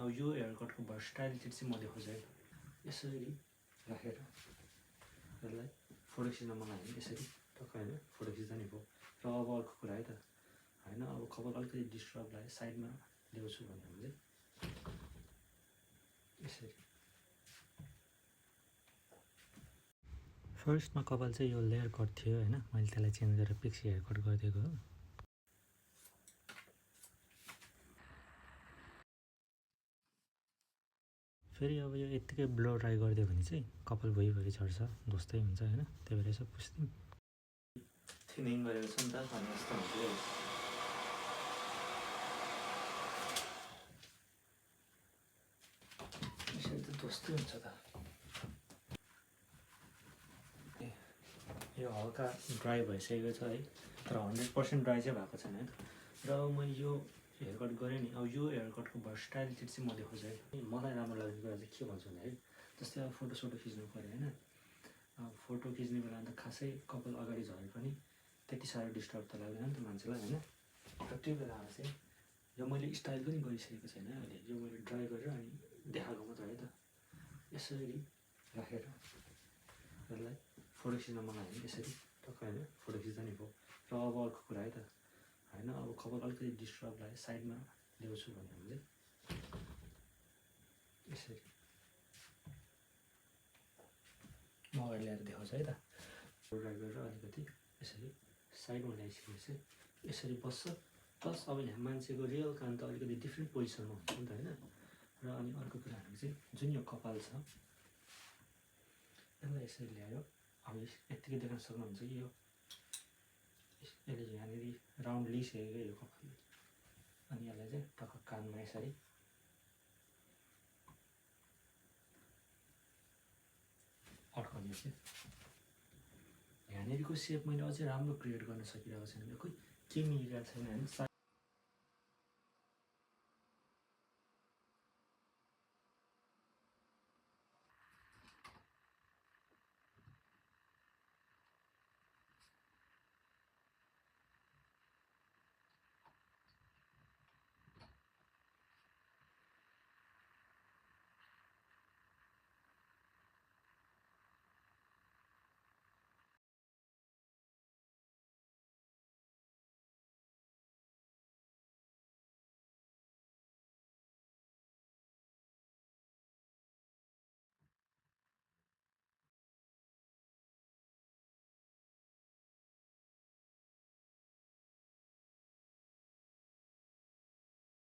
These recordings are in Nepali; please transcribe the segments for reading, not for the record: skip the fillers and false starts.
अब यो हेयर कटको भर्सटाइलिटी चाहिँ म देखाउँछु है। यसरी राखेर यसलाई फोटो खिच्न मन लाग्यो भने यसरी टक्क होइन फोटो खिच्दा नि भयो। र अब अर्को कुरा है त होइन, अब कपाल अलिकति डिस्टर्ब लाग्यो साइडमा ल्याउँछु भन्दा चाहिँ यसरी। फर्स्टमा कपाल चाहिँ यो लेयर कट थियो होइन, मैले त्यसलाई चेन्ज गरेर पिक्सी हेयर कट गरिदिएको हो। फेरि अब यो यत्तिकै ब्लो ड्राई गरिदियो भने चाहिँ कपाल भुइँभरि झर्छ, ध्वस्तै हुन्छ होइन, त्यही भएर यसो पुस्दिउँ। थिनिङ गरेको छ नि त भने जस्तो हुन्छ क्या। यसरी त ध्वस्तै हुन्छ त। यो हल्का ड्राई भइसकेको छ है, तर 100% ड्राई चाहिँ भएको छैन है त। र मैले यो हेयर कट गरेँ नि, अब यो हेयर कटको भर्सटाइलिटी चाहिँ म देखाउँछु है। मलाई राम्रो लाग्ने कुरा चाहिँ के भन्छु भने है, जस्तै अब फोटो खिच्नु पऱ्यो होइन, अब फोटो खिच्ने बेला अन्त खासै कपाल अगाडि झरे पनि त्यति साह्रो डिस्टर्ब त लाग्दैन नि त मान्छेलाई होइन। र त्यो बेलामा चाहिँ यो मैले स्टाइल पनि गरिसकेको छैन अहिले, यो मैले ड्राई गरेर अनि देखाएको मात्र है त। यसरी राखेर यसलाई फोटो खिच्न मन लाग्यो भने यसरी टक्क होइन फोटो खिच्दा नि भयो। र अब अर्को कुरा है त होइन, अब कपाल अलिकति डिस्टर्ब लाग्यो साइडमा ल्याउँछु भन्दा चाहिँ यसरी म अगाडि ल्याएर देखाउँछु है त। ड्राई गरेर अलिकति यसरी साइडमा ल्याइसकेपछि यसरी बस्छ। प्लस अब यहाँ मान्छेको रियल कान त अलिकति डिफ्रेन्ट पोजिसनमा हुन्छ नि त होइन। र अनि अर्को कुरा चाहिँ जुन यो कपाल छ यसलाई यसरी ल्यायो, अब यत्तिकै देख्न सक्नुहुन्छ कि यो यसले यहाँनिर राउन्ड लिइसकेको यो कपाल, अनि यसलाई चाहिँ टक्क कानमा यसरी अड्काउने चाहिँ। यहाँनिरको सेप मैले अझै राम्रो क्रिएट गर्न सकिरहेको छैन, खोइ के मिलिरहेको छैन होइन।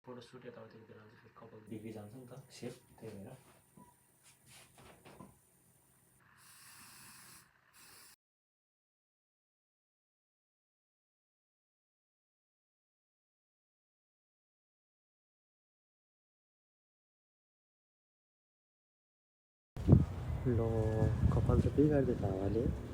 फोटो सुट यताउति बेला चाहिँ फेरि कपाल बिग्रिजान्छ नि त सेप, त्यही भएर ल कपाल त बिगारिदियो त हावाले।